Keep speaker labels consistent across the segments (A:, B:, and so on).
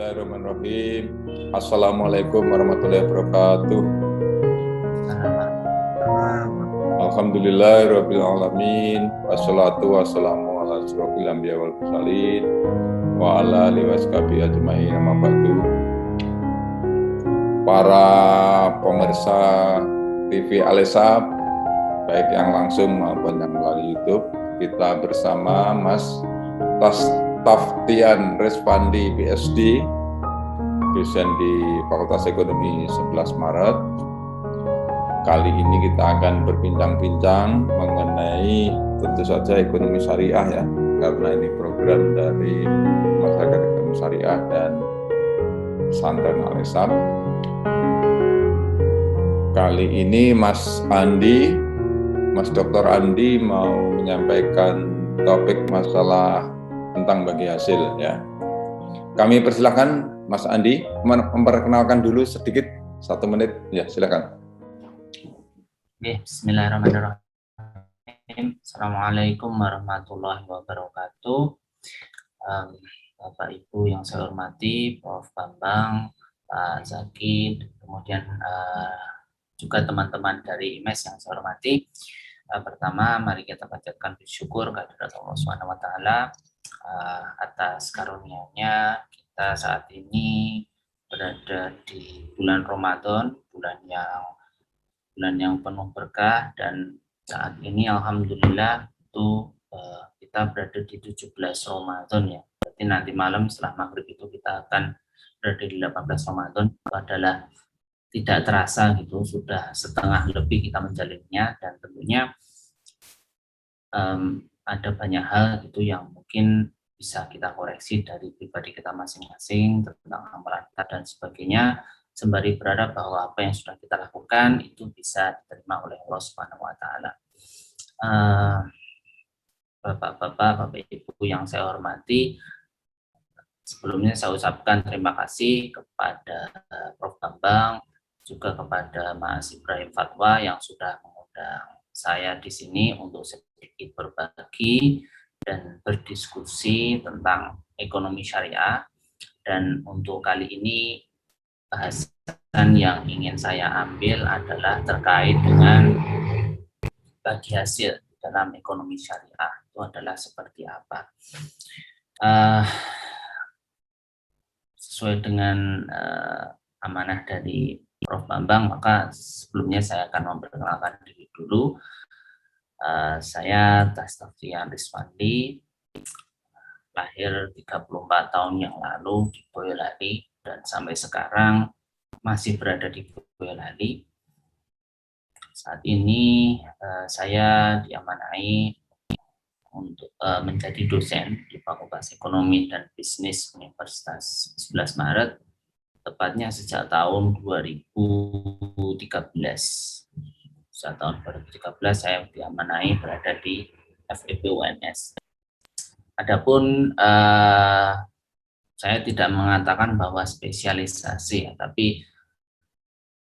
A: Bismillahirrahmanirrahim. Assalamualaikum warahmatullahi wabarakatuh. Alhamdulillahirabbil alamin. Wassalatu wassalamu ala asyrofil anbiya wal mursalin wa ala alihi washabihi ajmain. Amma ba'du. Para pemirsa TV Alesab, baik yang langsung maupun yang melalui YouTube, kita bersama Mas Taftian Respandi PhD, dosen di Fakultas Ekonomi 11 Maret. Kali ini kita akan berbincang-bincang mengenai tentu saja ekonomi syariah ya, karena ini program dari Masyarakat Ekonomi Syariah dan Pesantren Alesab. Kali ini Mas Dr. Andi mau menyampaikan topik masalah tentang bagi hasil ya. Kami persilakan Mas Andi memperkenalkan dulu sedikit 1 menit ya, silakan.
B: Bismillahirrahmanirrahim. Assalamualaikum warahmatullahi wabarakatuh. Bapak Ibu yang saya hormati, Prof. Bambang, Pak Zaki, kemudian juga teman-teman dari IMES yang saya hormati. Pertama, mari kita panjatkan bersyukur kehadirat Allah Subhanahu wa taala atas karunia-Nya kita saat ini berada di bulan Ramadan, bulan yang penuh berkah, dan saat ini alhamdulillah itu kita berada di 17 Ramadan ya. Berarti nanti malam setelah maghrib itu kita akan berada di 18 Ramadan. Itu adalah tidak terasa gitu, sudah setengah lebih kita menjalannya, dan tentunya ada banyak hal gitu yang mungkin bisa kita koreksi dari pribadi kita masing-masing tentang amalan kita dan sebagainya, sembari berharap bahwa apa yang sudah kita lakukan itu bisa diterima oleh Allah Subhanahu wa taala. Bapak-bapak, Bapak Ibu yang saya hormati, sebelumnya saya ucapkan terima kasih kepada Prof. Bambang, juga kepada Mas Ibrahim Fatwa yang sudah mengundang saya di sini untuk sedikit berbagi dan berdiskusi tentang ekonomi syariah. Dan untuk kali ini bahasan yang ingin saya ambil adalah terkait dengan bagi hasil dalam ekonomi syariah itu adalah seperti apa. Sesuai dengan amanah dari Prof. Bambang, maka sebelumnya saya akan memperkenalkan diri dulu. Saya Taftian Respandi, lahir 34 tahun yang lalu di Boyolali dan sampai sekarang masih berada di Boyolali. Saat ini saya diamanai untuk menjadi dosen di Fakultas Ekonomi dan Bisnis Universitas 11 Maret, tepatnya sejak tahun 2013. Sejak tahun 2013 saya diamanai berada di FEB UNS. Adapun saya tidak mengatakan bahwa spesialisasi, tapi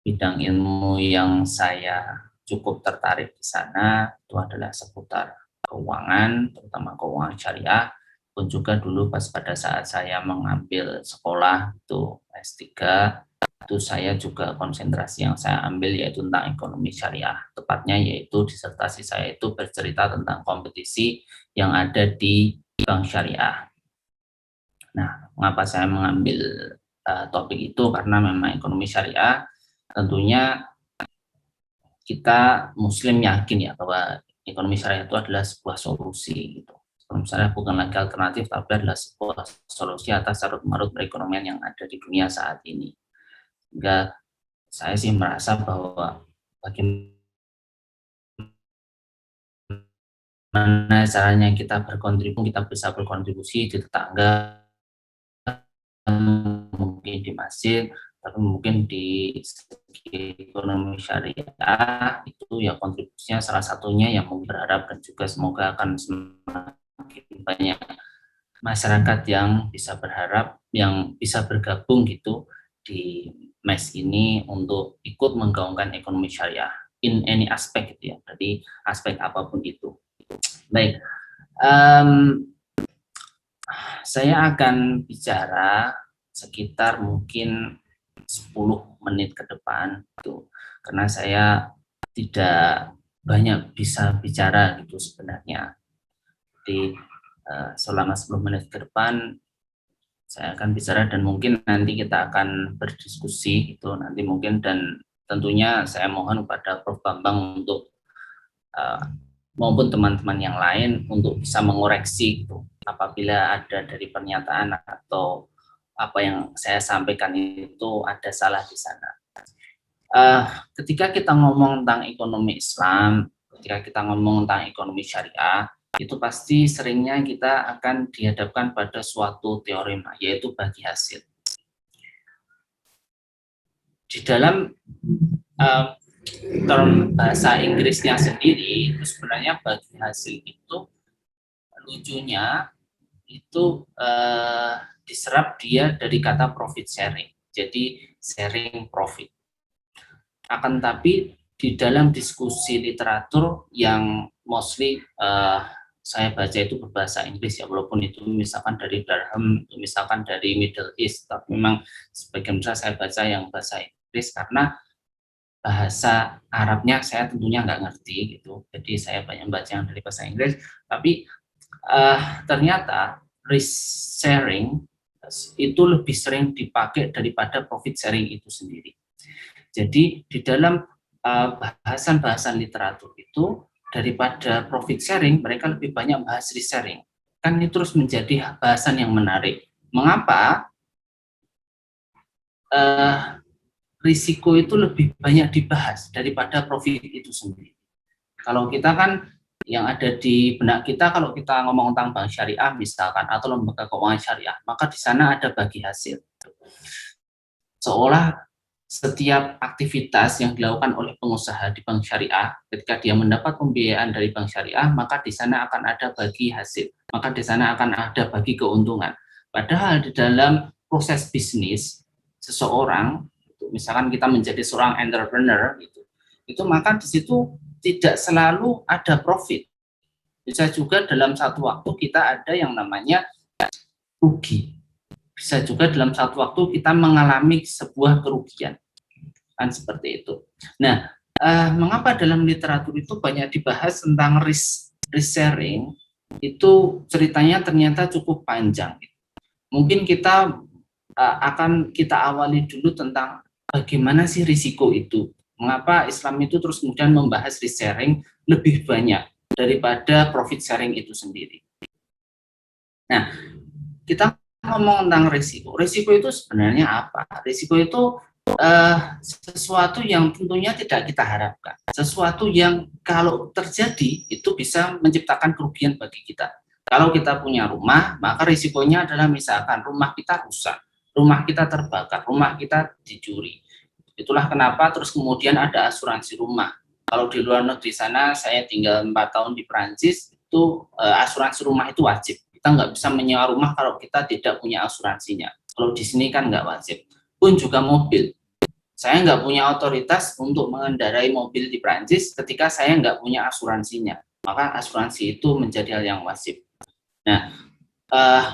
B: bidang ilmu yang saya cukup tertarik di sana itu adalah seputar keuangan, terutama keuangan syariah, pun juga dulu pada saat saya mengambil sekolah itu S3, itu saya juga konsentrasi yang saya ambil yaitu tentang ekonomi syariah, tepatnya yaitu disertasi saya itu bercerita tentang kompetisi yang ada di bank syariah. Nah, mengapa saya mengambil topik itu? Karena memang ekonomi syariah tentunya kita Muslim yakin ya bahwa ekonomi syariah itu adalah sebuah solusi gitu. Ekonomi syariah bukan lagi alternatif, tapi adalah sebuah solusi atas carut-marut perekonomian yang ada di dunia saat ini. Sehingga saya sih merasa bahwa bagaimana caranya kita bisa berkontribusi di tetangga, mungkin di masjid, tapi mungkin di segi ekonomi syariah itu ya kontribusinya salah satunya yang berharap dan juga semoga akan semakin banyak masyarakat yang bisa berharap, yang bisa bergabung gitu di MES ini untuk ikut menggaungkan ekonomi syariah in any aspect gitu ya, jadi aspek apapun itu. Baik, saya akan bicara sekitar mungkin 10 menit ke depan gitu. Karena saya tidak banyak bisa bicara gitu sebenarnya. Jadi selama 10 menit ke depan saya akan bicara dan mungkin nanti kita akan berdiskusi gitu nanti mungkin, dan tentunya saya mohon kepada Prof. Bambang untuk maupun teman-teman yang lain untuk bisa mengoreksi gitu apabila ada dari pernyataan atau apa yang saya sampaikan itu ada salah di sana. Ketika kita ngomong tentang ekonomi Islam, ketika kita ngomong tentang ekonomi syariah, itu pasti seringnya kita akan dihadapkan pada suatu teorema, yaitu bagi hasil. Di dalam term bahasa Inggrisnya sendiri, itu sebenarnya bagi hasil itu lucunya itu diserap dia dari kata profit sharing, jadi sharing profit. Akan tapi di dalam diskusi literatur yang mostly saya baca itu berbahasa Inggris ya, walaupun itu misalkan dari Durham, itu misalkan dari Middle East, tapi memang sebagian besar saya baca yang bahasa Inggris karena bahasa Arabnya saya tentunya nggak ngerti gitu, jadi saya banyak baca yang dari bahasa Inggris. Tapi ternyata risk sharing itu lebih sering dipakai daripada profit sharing itu sendiri. Jadi di dalam bahasan-bahasan literatur itu daripada profit sharing, mereka lebih banyak bahas risk sharing. Kan ini terus menjadi bahasan yang menarik. Mengapa risiko itu lebih banyak dibahas daripada profit itu sendiri? Kalau kita kan yang ada di benak kita, kalau kita ngomong tentang bank syariah misalkan atau lembaga keuangan syariah, maka di sana ada bagi hasil. Seolah setiap aktivitas yang dilakukan oleh pengusaha di bank syariah, ketika dia mendapat pembiayaan dari bank syariah, maka di sana akan ada bagi hasil, maka di sana akan ada bagi keuntungan. Padahal di dalam proses bisnis seseorang, misalkan kita menjadi seorang entrepreneur, itu maka di situ tidak selalu ada profit. Bisa juga dalam satu waktu kita ada yang namanya rugi. Bisa juga dalam satu waktu kita mengalami sebuah kerugian, kan seperti itu. Nah, mengapa dalam literatur itu banyak dibahas tentang risk sharing? Itu ceritanya ternyata cukup panjang. Mungkin kita akan kita awali dulu tentang bagaimana sih risiko itu. Mengapa Islam itu terus kemudian membahas risk sharing lebih banyak daripada profit sharing itu sendiri. Nah, kita ngomong tentang risiko. Risiko itu sebenarnya apa? Risiko itu sesuatu yang tentunya tidak kita harapkan. Sesuatu yang kalau terjadi itu bisa menciptakan kerugian bagi kita. Kalau kita punya rumah, maka risikonya adalah misalkan rumah kita rusak, rumah kita terbakar, rumah kita dicuri. Itulah kenapa terus kemudian ada asuransi rumah. Kalau di luar negeri sana, saya tinggal 4 tahun di Perancis, itu asuransi rumah itu wajib. Kita nggak bisa menyewa rumah kalau kita tidak punya asuransinya. Kalau di sini kan nggak wajib. Pun juga mobil. Saya nggak punya otoritas untuk mengendarai mobil di Perancis ketika saya nggak punya asuransinya. Maka asuransi itu menjadi hal yang wajib. Nah,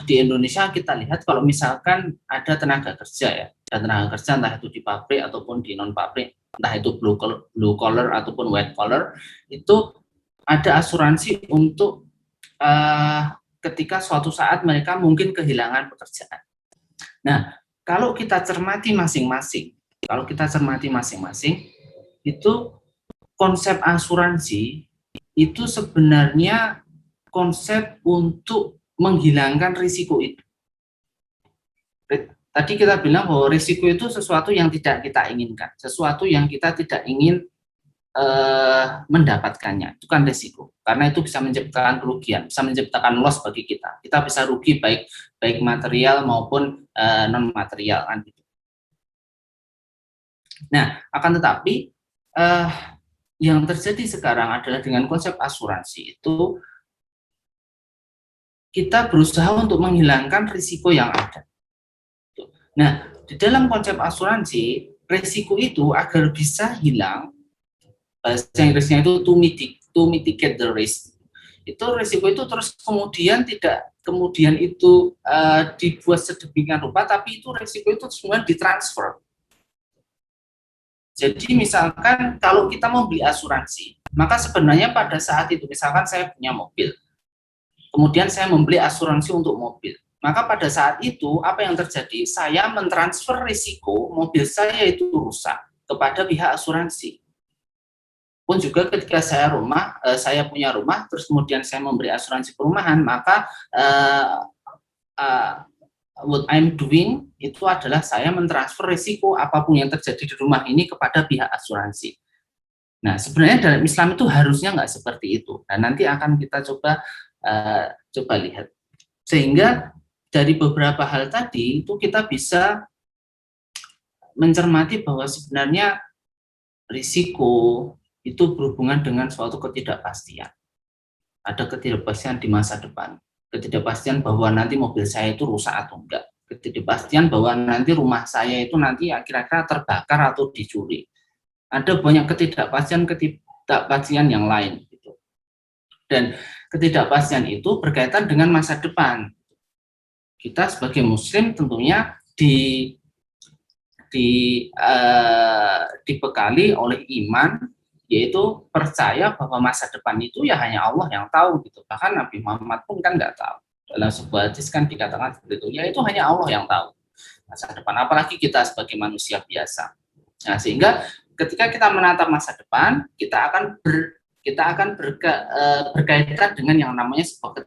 B: di Indonesia kita lihat kalau misalkan ada tenaga kerja ya, ada tenaga kerja entah itu di pabrik ataupun di non pabrik, entah itu blue collar ataupun white collar, itu ada asuransi untuk ketika suatu saat mereka mungkin kehilangan pekerjaan. Nah, kalau kita cermati masing-masing, itu konsep asuransi itu sebenarnya konsep untuk menghilangkan risiko itu. Tadi kita bilang bahwa risiko itu sesuatu yang tidak kita inginkan, sesuatu yang kita tidak ingin mendapatkannya, itu kan risiko. Karena itu bisa menciptakan kerugian, bisa menciptakan loss bagi kita. Kita bisa rugi baik material maupun non material kan gitu. Nah, akan tetapi yang terjadi sekarang adalah dengan konsep asuransi itu kita berusaha untuk menghilangkan risiko yang ada. Nah, di dalam konsep asuransi, risiko itu agar bisa hilang, bahasa Inggrisnya itu to mitigate the risk. Itu risiko itu terus kemudian tidak kemudian itu dibuat sedemikian rupa, tapi itu risiko itu semua ditransfer. Jadi misalkan kalau kita mau beli asuransi, maka sebenarnya pada saat itu, misalkan saya punya mobil, kemudian saya membeli asuransi untuk mobil, maka pada saat itu apa yang terjadi? Saya mentransfer risiko mobil saya itu rusak kepada pihak asuransi. Pun juga ketika saya punya rumah, terus kemudian saya memberi asuransi perumahan, maka what I'm doing itu adalah saya mentransfer risiko apapun yang terjadi di rumah ini kepada pihak asuransi. Nah, sebenarnya dalam Islam itu harusnya nggak seperti itu. Dan nanti akan kita coba lihat. Sehingga dari beberapa hal tadi itu kita bisa mencermati bahwa sebenarnya risiko itu berhubungan dengan suatu ketidakpastian. Ada ketidakpastian di masa depan. Ketidakpastian bahwa nanti mobil saya itu rusak atau enggak, ketidakpastian bahwa nanti rumah saya itu nanti kira-kira terbakar atau dicuri. Ada banyak ketidakpastian yang lain gitu. Dan ketidakpastian itu berkaitan dengan masa depan. Kita sebagai muslim tentunya dibekali oleh iman, yaitu percaya bahwa masa depan itu ya hanya Allah yang tahu gitu. Bahkan Nabi Muhammad pun kan nggak tahu. Dalam sebuah hadis kan dikatakan seperti itu, ya itu hanya Allah yang tahu masa depan, apalagi kita sebagai manusia biasa. Nah, sehingga ketika kita menatap masa depan, kita akan berkaitan dengan yang namanya sebuah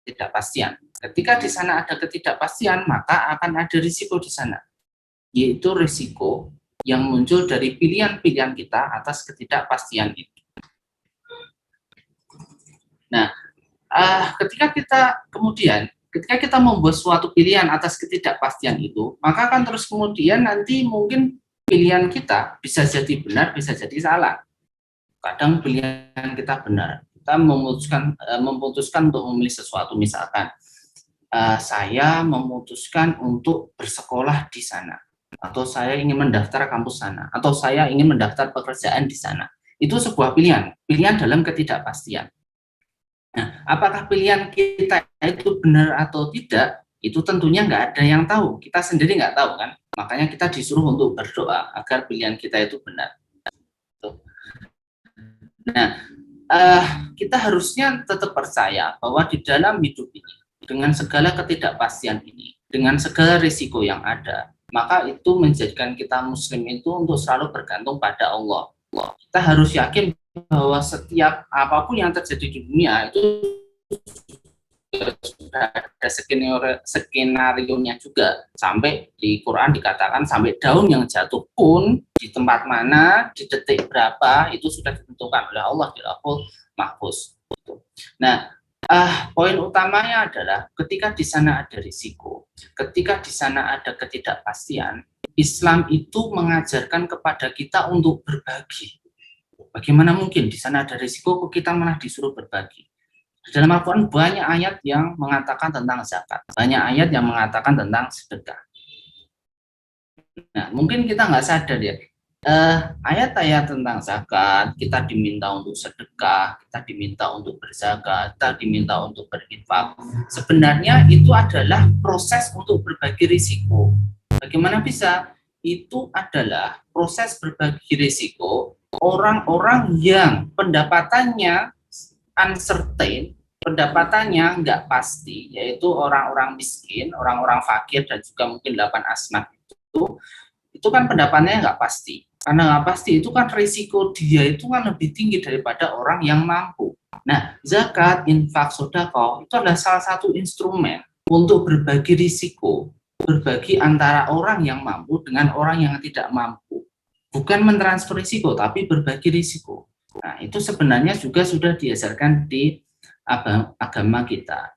B: ketidakpastian. Ketika di sana ada ketidakpastian, maka akan ada risiko di sana, yaitu risiko yang muncul dari pilihan-pilihan kita atas ketidakpastian itu. Nah, ketika kita membuat suatu pilihan atas ketidakpastian itu, maka kan terus kemudian nanti mungkin pilihan kita bisa jadi benar, bisa jadi salah. Kadang pilihan kita benar, kita memutuskan untuk memilih sesuatu, misalkan saya memutuskan untuk bersekolah di sana, atau saya ingin mendaftar kampus sana, atau saya ingin mendaftar pekerjaan di sana. Itu sebuah pilihan dalam ketidakpastian. Nah, apakah pilihan kita itu benar atau tidak, itu tentunya nggak ada yang tahu. Kita sendiri nggak tahu kan. Makanya kita disuruh untuk berdoa agar pilihan kita itu benar. Nah, kita harusnya tetap percaya bahwa di dalam hidup ini, dengan segala ketidakpastian ini, dengan segala risiko yang ada, maka itu menjadikan kita muslim itu untuk selalu bergantung pada Allah. Kita harus yakin bahwa setiap apapun yang terjadi di dunia itu sudah ada skenario-nya juga. Sampai di Quran dikatakan sampai daun yang jatuh pun di tempat mana, di detik berapa, itu sudah ditentukan oleh Allah di Lauhul Mahfuz. Nah, poin utamanya adalah ketika di sana ada risiko, ketika di sana ada ketidakpastian, Islam itu mengajarkan kepada kita untuk berbagi. Bagaimana mungkin di sana ada risiko kok kita malah disuruh berbagi? Di dalam Al-Quran banyak ayat yang mengatakan tentang zakat, banyak ayat yang mengatakan tentang sedekah. Nah, mungkin kita nggak sadar ya, ayat-ayat tentang zakat, kita diminta untuk sedekah, kita diminta untuk berzakat, kita diminta untuk berinfak. Sebenarnya itu adalah proses untuk berbagi risiko. Bagaimana bisa? Itu adalah proses berbagi risiko orang-orang yang pendapatannya uncertain, pendapatannya nggak pasti, yaitu orang-orang miskin, orang-orang fakir, dan juga mungkin 8 asnaf itu kan pendapatannya nggak pasti. Karena nggak pasti, itu kan risiko dia itu kan lebih tinggi daripada orang yang mampu. Nah, zakat, infak, sedekah itu adalah salah satu instrumen untuk berbagi risiko, berbagi antara orang yang mampu dengan orang yang tidak mampu. Bukan mentransfer risiko, tapi berbagi risiko. Nah, itu sebenarnya juga sudah diajarkan di agama kita.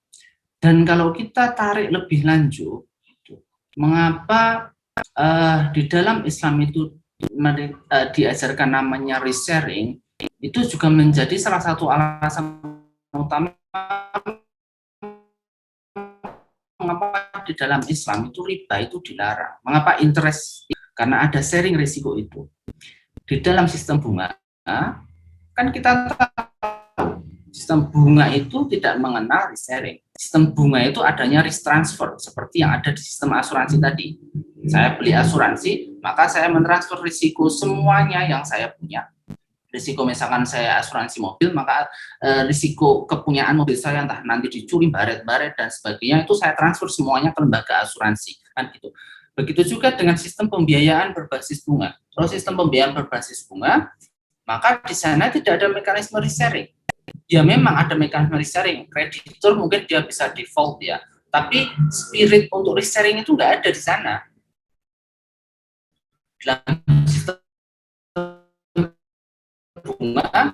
B: Dan kalau kita tarik lebih lanjut, mengapa di dalam Islam itu diajarkan namanya resharing, itu juga menjadi salah satu alasan utama mengapa di dalam Islam itu riba itu dilarang. Mengapa interest? Karena ada sharing risiko itu. Di dalam sistem bunga, kan kita tahu Sistem bunga itu tidak mengenal risk sharing. Sistem bunga itu adanya risk transfer, seperti yang ada di sistem asuransi tadi. Saya beli asuransi, maka saya mentransfer risiko semuanya yang saya punya. Risiko misalkan saya asuransi mobil, maka risiko kepunyaan mobil saya entah nanti dicuri, baret-baret dan sebagainya, itu saya transfer semuanya ke lembaga asuransi, kan gitu. Begitu juga dengan sistem pembiayaan berbasis bunga. Kalau sistem pembiayaan berbasis bunga, maka di sana tidak ada mekanisme risk sharing. Ya memang ada mekanisme risk sharing, kreditur mungkin dia bisa default ya, tapi spirit untuk risk sharing itu nggak ada di sana. Dalam sistem bunga,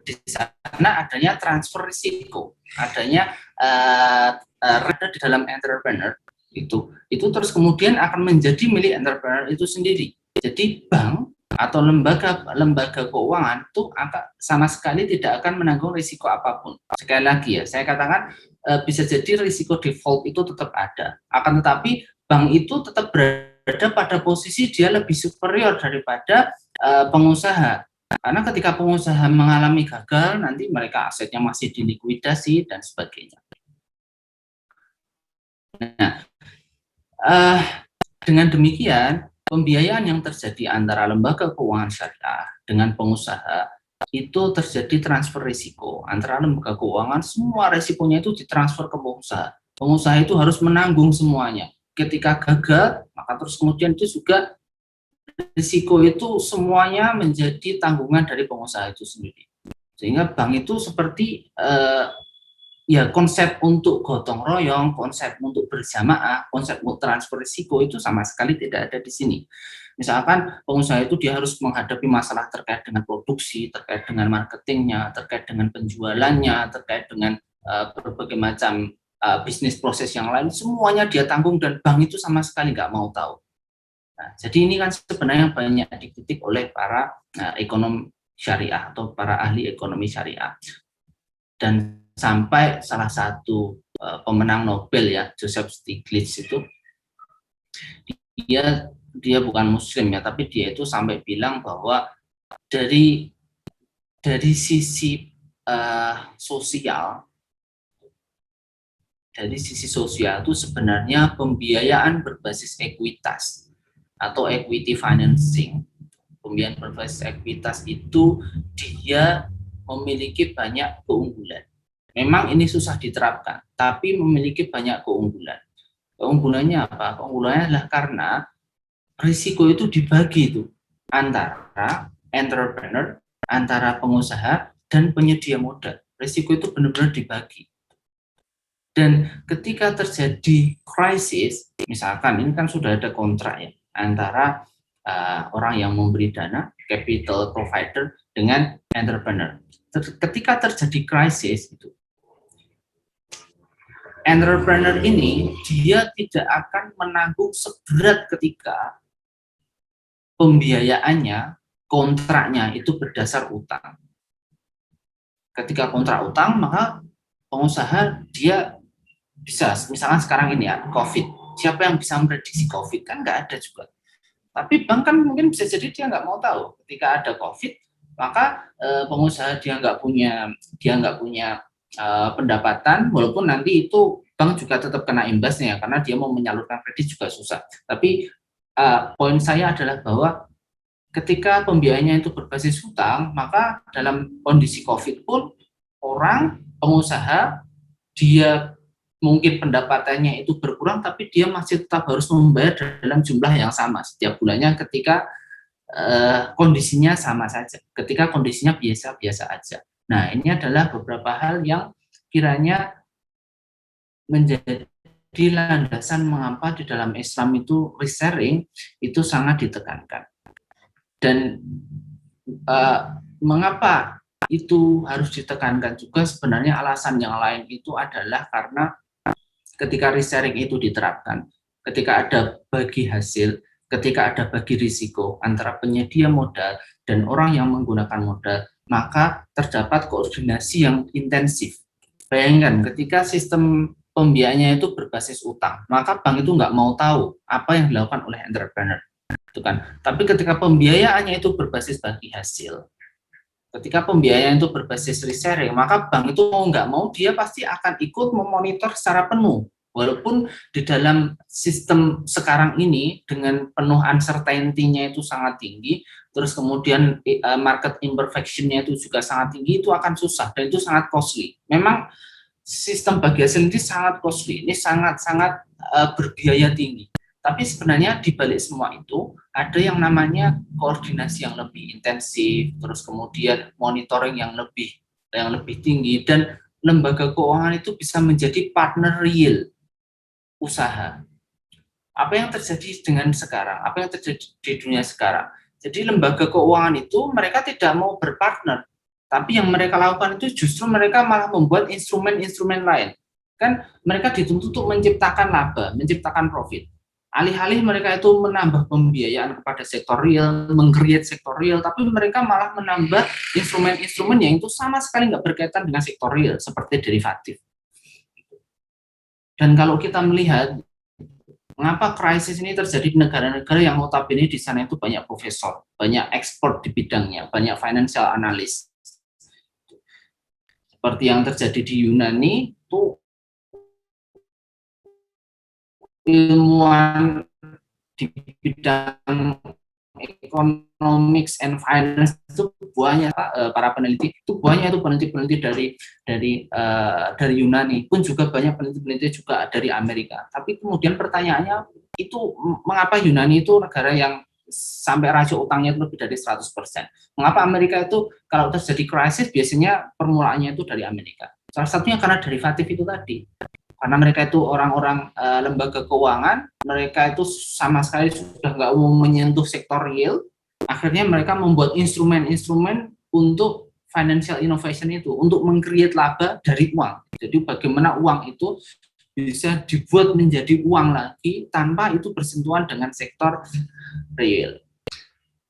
B: di sana adanya transfer risiko, adanya ada di dalam entrepreneur itu terus kemudian akan menjadi milik entrepreneur itu sendiri. Jadi bank atau lembaga keuangan itu sama sekali tidak akan menanggung risiko apapun. Sekali lagi ya, saya katakan bisa jadi risiko default itu tetap ada, akan tetapi bank itu tetap berada pada posisi dia lebih superior daripada pengusaha. Karena ketika pengusaha mengalami gagal, nanti mereka asetnya masih dilikuidasi dan sebagainya. Nah, dengan demikian, pembiayaan yang terjadi antara lembaga keuangan syariah dengan pengusaha itu terjadi transfer risiko antara lembaga keuangan, semua risikonya itu ditransfer ke pengusaha. Pengusaha itu harus menanggung semuanya. Ketika gagal, maka terus kemudian itu juga risiko itu semuanya menjadi tanggungan dari pengusaha itu sendiri. Sehingga bank itu seperti ya konsep untuk gotong royong, konsep untuk berjamaah, konsep untuk transfer risiko itu sama sekali tidak ada di sini. Misalkan pengusaha itu dia harus menghadapi masalah terkait dengan produksi, terkait dengan marketingnya, terkait dengan penjualannya, terkait dengan berbagai macam bisnis proses yang lain, semuanya dia tanggung dan bank itu sama sekali nggak mau tahu. Nah, jadi ini kan sebenarnya banyak dikritik oleh para ekonom syariah atau para ahli ekonomi syariah. Dan sampai salah satu pemenang Nobel ya, Joseph Stiglitz itu, dia bukan muslim ya, tapi dia itu sampai bilang bahwa dari sisi sosial, itu sebenarnya pembiayaan berbasis ekuitas atau equity financing, pembiayaan berbasis ekuitas itu dia memiliki banyak keunggulan. Memang ini susah diterapkan, tapi memiliki banyak keunggulan. Keunggulannya apa? Keunggulannya adalah karena risiko itu dibagi itu antara entrepreneur, antara pengusaha, dan penyedia modal. Risiko itu benar-benar dibagi. Dan ketika terjadi krisis, misalkan ini kan sudah ada kontrak ya, antara orang yang memberi dana, capital provider, dengan entrepreneur. Ketika terjadi krisis itu, entrepreneur ini dia tidak akan menanggung seberat ketika pembiayaannya, kontraknya itu berdasar utang. Ketika kontrak utang, maka pengusaha dia bisa, misalkan sekarang ini ya, COVID. Siapa yang bisa memprediksi COVID? Kan nggak ada juga. Tapi bank kan mungkin bisa jadi dia nggak mau tahu. Ketika ada COVID, maka pengusaha dia nggak punya pendapatan, walaupun nanti itu bank juga tetap kena imbasnya karena dia mau menyalurkan kredit juga susah. Tapi poin saya adalah bahwa ketika pembiayaannya itu berbasis hutang, maka dalam kondisi COVID pun pengusaha dia mungkin pendapatannya itu berkurang, tapi dia masih tetap harus membayar dalam jumlah yang sama setiap bulannya ketika kondisinya sama saja, ketika kondisinya biasa-biasa aja. Nah, ini adalah beberapa hal yang kiranya menjadi landasan mengapa di dalam Islam itu risk sharing itu sangat ditekankan. Dan mengapa itu harus ditekankan juga, sebenarnya alasan yang lain itu adalah karena ketika risk sharing itu diterapkan, ketika ada bagi hasil, ketika ada bagi risiko antara penyedia modal dan orang yang menggunakan modal, maka terdapat koordinasi yang intensif. Bayangkan ketika sistem pembiayaannya itu berbasis utang, maka bank itu nggak mau tahu apa yang dilakukan oleh entrepreneur, itu kan. Tapi ketika pembiayaannya itu berbasis bagi hasil, Ketika pembiayaan itu berbasis risk sharing, maka bank itu mau nggak mau dia pasti akan ikut memonitor secara penuh. Walaupun di dalam sistem sekarang ini dengan penuh uncertainty-nya itu sangat tinggi, terus kemudian market imperfection-nya itu juga sangat tinggi, itu akan susah dan itu sangat costly. Memang sistem bagi hasil ini sangat costly, ini sangat-sangat berbiaya tinggi. Tapi sebenarnya di balik semua itu ada yang namanya koordinasi yang lebih intensif, terus kemudian monitoring yang lebih tinggi, dan lembaga keuangan itu bisa menjadi partner real usaha. Apa yang terjadi dengan sekarang? Apa yang terjadi di dunia sekarang? Jadi lembaga keuangan itu mereka tidak mau berpartner, tapi yang mereka lakukan itu justru mereka malah membuat instrumen-instrumen lain. Kan mereka dituntut untuk menciptakan laba, menciptakan profit. Alih-alih mereka itu menambah pembiayaan kepada sektor real, meng-create sektor real, tapi mereka malah menambah instrumen-instrumen yang itu sama sekali nggak berkaitan dengan sektor real, seperti derivatif. Dan kalau kita melihat mengapa krisis ini terjadi di negara-negara yang notabene di sana itu banyak profesor, banyak expert di bidangnya, banyak financial analyst. Seperti yang terjadi di Yunani, itu ilmuwan di bidang economics and finance itu banyak para peneliti, itu banyak itu peneliti-peneliti dari Yunani, pun juga banyak peneliti-peneliti juga dari Amerika. Tapi kemudian pertanyaannya itu mengapa Yunani itu negara yang sampai rasio utangnya itu lebih dari 100%. Mengapa Amerika itu kalau terjadi krisis biasanya permulaannya itu dari Amerika? Salah satunya karena derivatif itu tadi. Karena mereka itu orang-orang lembaga keuangan, mereka itu sama sekali sudah nggak mau menyentuh sektor real, akhirnya mereka membuat instrumen-instrumen untuk financial innovation itu, untuk meng-create laba dari uang. Jadi bagaimana uang itu bisa dibuat menjadi uang lagi tanpa itu bersentuhan dengan sektor real.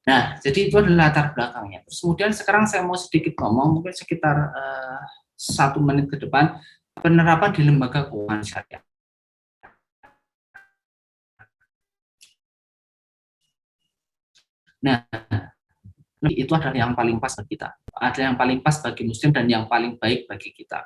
B: Nah, jadi itu adalah latar belakangnya. Terus kemudian sekarang saya mau sedikit ngomong, mungkin sekitar 1 menit ke depan, penerapan di lembaga keuangan syariah. Nah, itu adalah yang paling pas bagi kita, adalah yang paling pas bagi muslim dan yang paling baik bagi kita.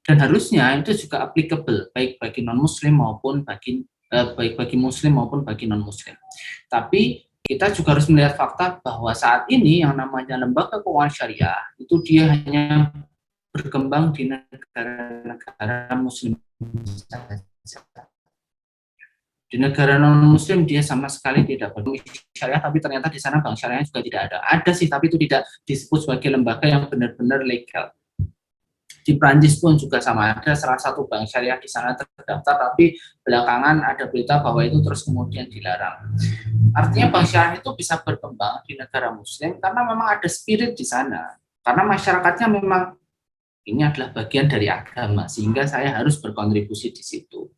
B: Dan harusnya itu juga applicable baik bagi non muslim maupun baik bagi muslim maupun bagi non muslim. Tapi kita juga harus melihat fakta bahwa saat ini yang namanya lembaga keuangan syariah itu dia hanya berkembang di negara-negara muslim saja. Di negara non-muslim dia sama sekali tidak berbank syariah, tapi ternyata di sana bank syariah juga tidak ada. Ada sih, tapi itu tidak disebut sebagai lembaga yang benar-benar legal. Di Prancis pun juga sama, ada salah satu bank syariah di sana terdaftar, tapi belakangan ada berita bahwa itu terus kemudian dilarang. Artinya bank syariah itu bisa berkembang di negara muslim karena memang ada spirit di sana. Karena masyarakatnya memang ini adalah bagian dari agama, sehingga saya harus berkontribusi di situ.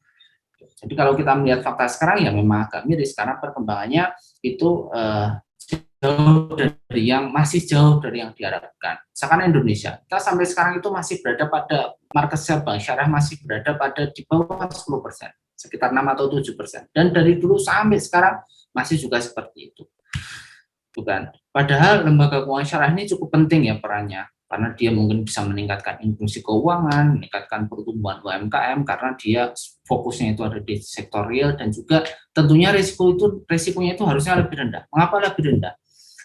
B: Jadi kalau kita melihat fakta sekarang ya memang agak miris karena perkembangannya itu masih jauh dari yang diharapkan. Misalkan Indonesia, kita sampai sekarang itu masih berada pada market share bank syariah masih berada pada di bawah 10%, sekitar 6 atau 7%. Dan dari dulu sampai sekarang masih juga seperti itu. Bukan. Padahal lembaga keuangan syariah ini cukup penting ya perannya, karena dia mungkin bisa meningkatkan inklusi keuangan, meningkatkan pertumbuhan UMKM, karena dia fokusnya itu ada di sektor real, dan juga tentunya risikonya itu harusnya lebih rendah. Mengapa lebih rendah?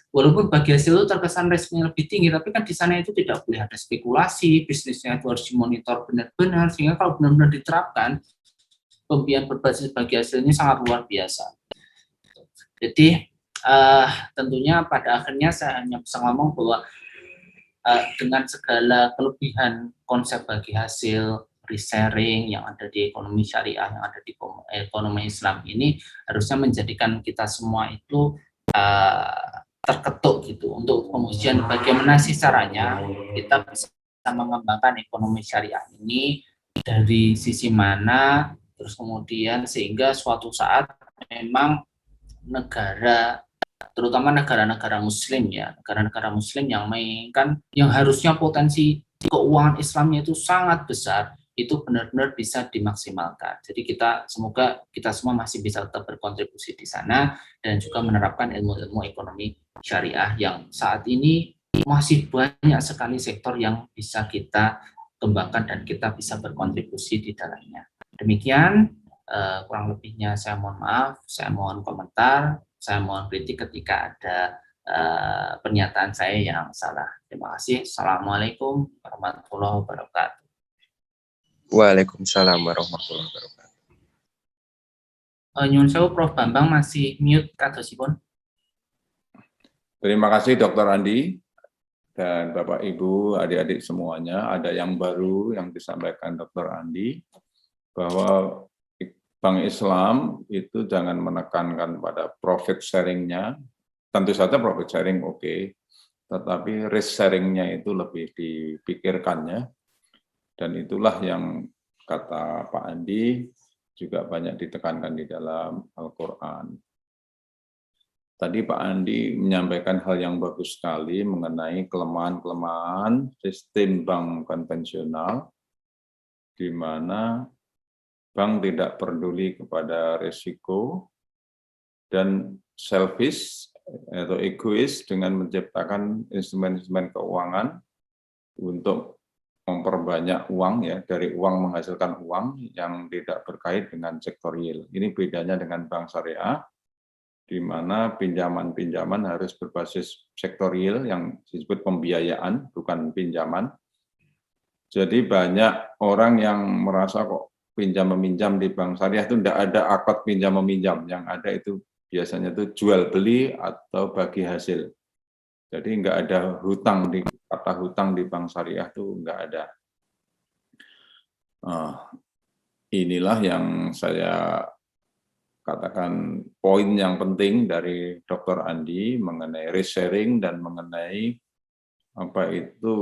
B: Walaupun bagi hasil itu terkesan risikonya lebih tinggi, tapi kan di sana itu tidak boleh ada spekulasi, bisnisnya itu harus dimonitor benar-benar, sehingga kalau benar-benar diterapkan, pembiayaan berbasis bagi hasil ini sangat luar biasa. Jadi tentunya pada akhirnya saya hanya bisa ngomong bahwa dengan segala kelebihan konsep bagi hasil resharing yang ada di ekonomi syariah, yang ada di ekonomi Islam ini harusnya menjadikan kita semua itu terketuk gitu untuk kemudian bagaimana sih caranya kita bisa mengembangkan ekonomi syariah ini dari sisi mana, terus kemudian sehingga suatu saat memang negara, terutama negara-negara muslim ya, negara-negara muslim yang menginginkan, yang harusnya potensi keuangan Islamnya itu sangat besar, itu benar-benar bisa dimaksimalkan. Jadi semoga kita semua masih bisa tetap berkontribusi di sana dan juga menerapkan ilmu-ilmu ekonomi syariah yang saat ini masih banyak sekali sektor yang bisa kita kembangkan dan kita bisa berkontribusi di dalamnya. Demikian kurang lebihnya saya mohon maaf, saya mohon komentar, saya mohon kritik ketika ada pernyataan saya yang salah. Terima kasih. Assalamualaikum warahmatullahi wabarakatuh.
C: Waalaikumsalam warahmatullahi wabarakatuh.
B: Nyun sewu, Prof. Bambang masih mute kadosipun.
A: Terima kasih Dr. Andi dan Bapak Ibu, adik-adik semuanya. Ada yang baru yang disampaikan Dr. Andi, bahwa Bank Islam itu jangan menekankan pada profit sharing-nya. Tentu saja profit sharing oke, tetapi risk sharing-nya itu lebih dipikirkannya. Dan itulah yang kata Pak Andi juga banyak ditekankan di dalam Al-Quran. Tadi Pak Andi menyampaikan hal yang bagus sekali mengenai kelemahan-kelemahan sistem bank konvensional, di mana bank tidak peduli kepada risiko dan selfish atau egois dengan menciptakan instrumen-instrumen keuangan untuk memperbanyak uang, ya, dari uang menghasilkan uang yang tidak berkait dengan sektor real. Ini bedanya dengan bank syariah, di mana pinjaman-pinjaman harus berbasis sektor real yang disebut pembiayaan, bukan pinjaman. Jadi banyak orang yang merasa kok pinjam-meminjam di bank syariah itu tidak ada akad pinjam-meminjam, yang ada itu biasanya itu jual beli atau bagi hasil. Jadi nggak ada hutang, kata hutang di bank syariah itu nggak ada. Inilah yang saya katakan poin yang penting dari Dr. Andi mengenai risk sharing dan mengenai apa itu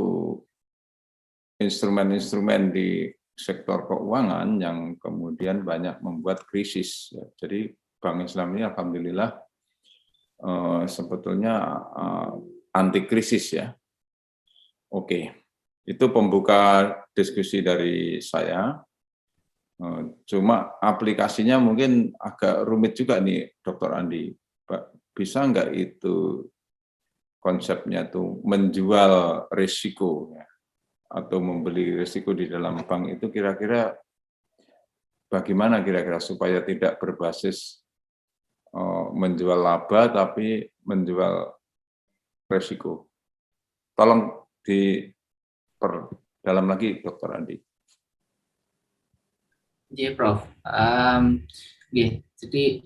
A: instrumen-instrumen di sektor keuangan yang kemudian banyak membuat krisis. Jadi Bank Islam ini alhamdulillah sebetulnya anti krisis, ya. Oke, itu pembuka diskusi dari saya. Cuma aplikasinya mungkin agak rumit juga nih, Dr. Andi. Bisa nggak itu konsepnya tuh menjual risiko, ya, atau membeli risiko di dalam bank itu kira-kira bagaimana kira-kira supaya tidak berbasis menjual laba tapi menjual risiko? Tolong diperdalam lagi, Dr. Andi.
B: Iya, Prof. Jadi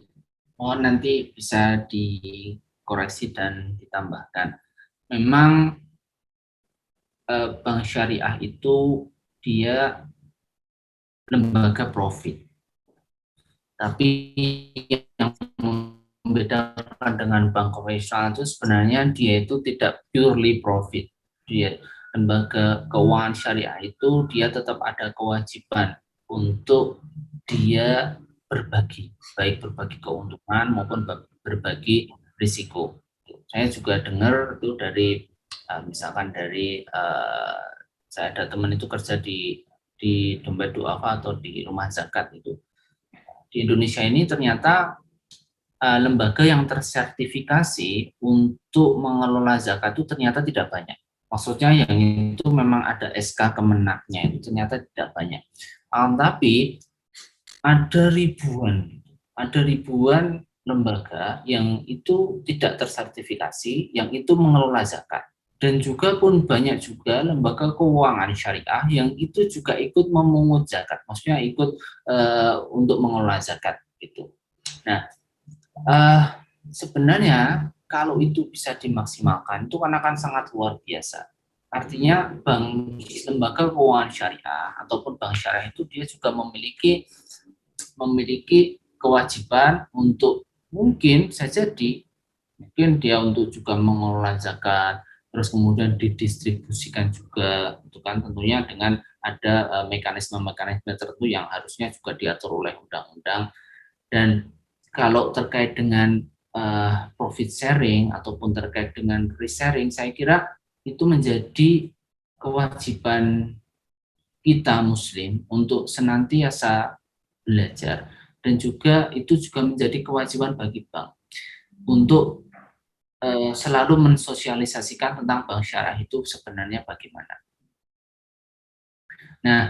B: mohon nanti bisa dikoreksi dan ditambahkan. Memang bank syariah itu dia lembaga profit. Tapi yang membedakan dengan bank konvensional itu sebenarnya dia itu tidak purely profit. Dia lembaga keuangan syariah itu dia tetap ada kewajiban untuk dia berbagi, baik berbagi keuntungan maupun berbagi risiko. Saya juga dengar itu dari misalkan dari saya ada teman itu kerja di dompet duafa atau di rumah zakat itu. Di Indonesia ini ternyata lembaga yang tersertifikasi untuk mengelola zakat itu ternyata tidak banyak. Maksudnya yang itu memang ada SK Kemenaknya, itu ternyata tidak banyak. Tapi ada ribuan lembaga yang itu tidak tersertifikasi, yang itu mengelola zakat. Dan juga pun banyak juga lembaga keuangan syariah yang itu juga ikut memungut zakat, maksudnya ikut untuk mengelola zakat gitu. Nah, sebenarnya kalau itu bisa dimaksimalkan itu akan sangat luar biasa. Artinya lembaga keuangan syariah ataupun bank syariah itu dia juga memiliki kewajiban untuk mungkin dia untuk juga mengelola zakat, terus kemudian didistribusikan juga, itu kan tentunya dengan ada mekanisme-mekanisme tertentu yang harusnya juga diatur oleh undang-undang. Dan kalau terkait dengan profit sharing ataupun terkait dengan risk sharing, saya kira itu menjadi kewajiban kita Muslim untuk senantiasa belajar, dan juga itu juga menjadi kewajiban bagi bank untuk selalu mensosialisasikan tentang bank syariah itu sebenarnya bagaimana. Nah,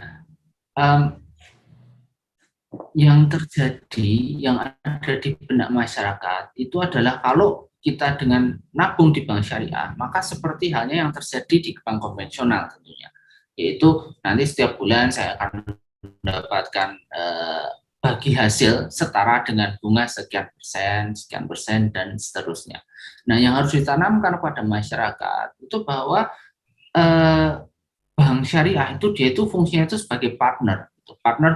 B: yang terjadi, yang ada di benak masyarakat itu adalah kalau kita dengan nabung di bank syariah, maka seperti halnya yang terjadi di bank konvensional tentunya, yaitu nanti setiap bulan saya akan mendapatkan bagi hasil setara dengan bunga sekian persen, dan seterusnya. Nah, yang harus ditanamkan kepada masyarakat itu bahwa bank syariah itu dia itu fungsinya itu sebagai partner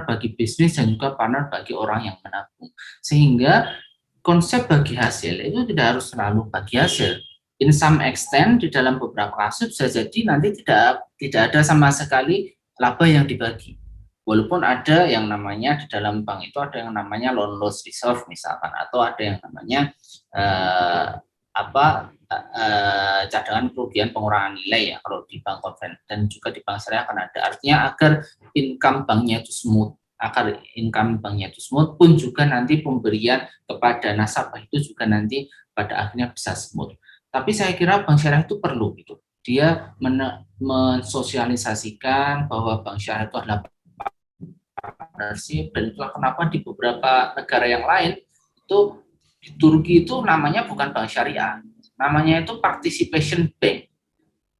B: bagi bisnis dan juga partner bagi orang yang menabung. Sehingga konsep bagi hasil itu tidak harus selalu bagi hasil. In some extent di dalam beberapa kasus bisa jadi nanti tidak ada sama sekali laba yang dibagi. Walaupun ada yang namanya di dalam bank itu ada yang namanya loan loss reserve misalkan, atau ada yang namanya cadangan kerugian pengurangan nilai ya kalau di bank konvensional, dan juga di bank syariah akan ada. Artinya agar income banknya itu smooth, pun juga nanti pemberian kepada nasabah itu juga nanti pada akhirnya bisa smooth. Tapi saya kira bank syariah itu perlu gitu. Dia mensosialisasikan bahwa bank syariah itu adalah partnership, dan itulah kenapa di beberapa negara yang lain itu di Turki itu namanya bukan bank syariah, namanya itu participation bank.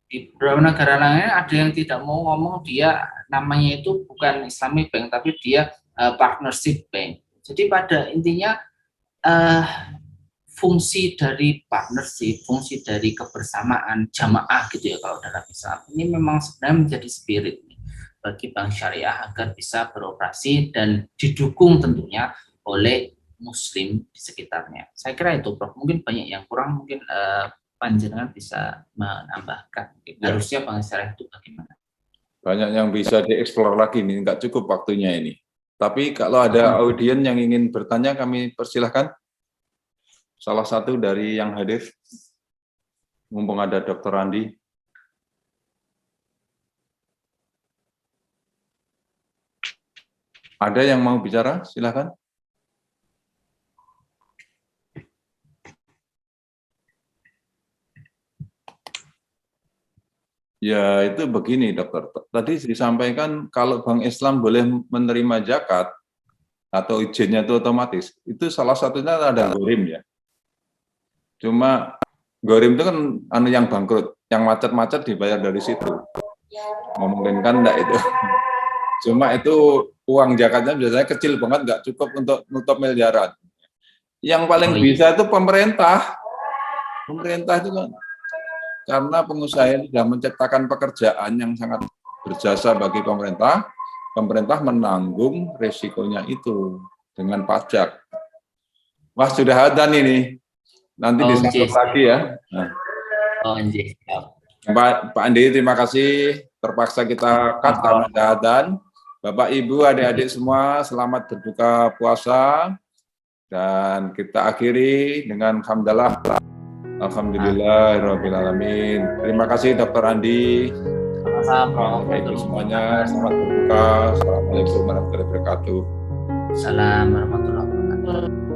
B: Di beberapa negara lain ada yang tidak mau ngomong dia namanya itu bukan Islamic bank tapi dia partnership bank. Jadi pada intinya fungsi dari partnership, fungsi dari kebersamaan jamaah gitu ya kalau dalam Islam, ini memang sebenarnya menjadi spirit bagi bank syariah agar bisa beroperasi dan didukung tentunya oleh Muslim di sekitarnya. Saya kira itu, Prof. Mungkin banyak yang kurang, mungkin panjenengan bisa menambahkan. Harusnya bank syariah itu bagaimana?
A: Banyak yang bisa dieksplor lagi nih, nggak cukup waktunya ini. Tapi kalau ada audien yang ingin bertanya, kami persilahkan. Salah satu dari yang hadir, mumpung ada Dr. Andi. Ada yang mau bicara? Silakan. Ya, itu begini, dokter. Tadi disampaikan kalau Bank Islam boleh menerima zakat atau izinnya itu otomatis. Itu salah satunya ada Gorim ya. Cuma Gorim itu kan yang bangkrut, yang macet-macet dibayar dari situ. Memungkinkan enggak itu? Cuma itu uang zakatnya biasanya kecil banget, nggak cukup untuk nutup miliaran. Yang paling bisa itu pemerintah. Pemerintah itu kan karena pengusaha ini sudah menciptakan pekerjaan yang sangat berjasa bagi pemerintah, pemerintah menanggung resikonya itu dengan pajak. Wah, sudah ada ini. Nanti disambung lagi ya. Nah. Pak Andi, terima kasih. Terpaksa kita cut karena keadaan. Bapak, Ibu, adik-adik semua, selamat berbuka puasa. Dan kita akhiri dengan hamdalah. Alhamdulillahirrahmanirrahim. Terima kasih Dr. Andi.
B: Sama-sama.
A: Bapak Ibu semuanya, selamat berbuka. Assalamualaikum warahmatullahi wabarakatuh.
B: Assalamualaikum warahmatullahi wabarakatuh.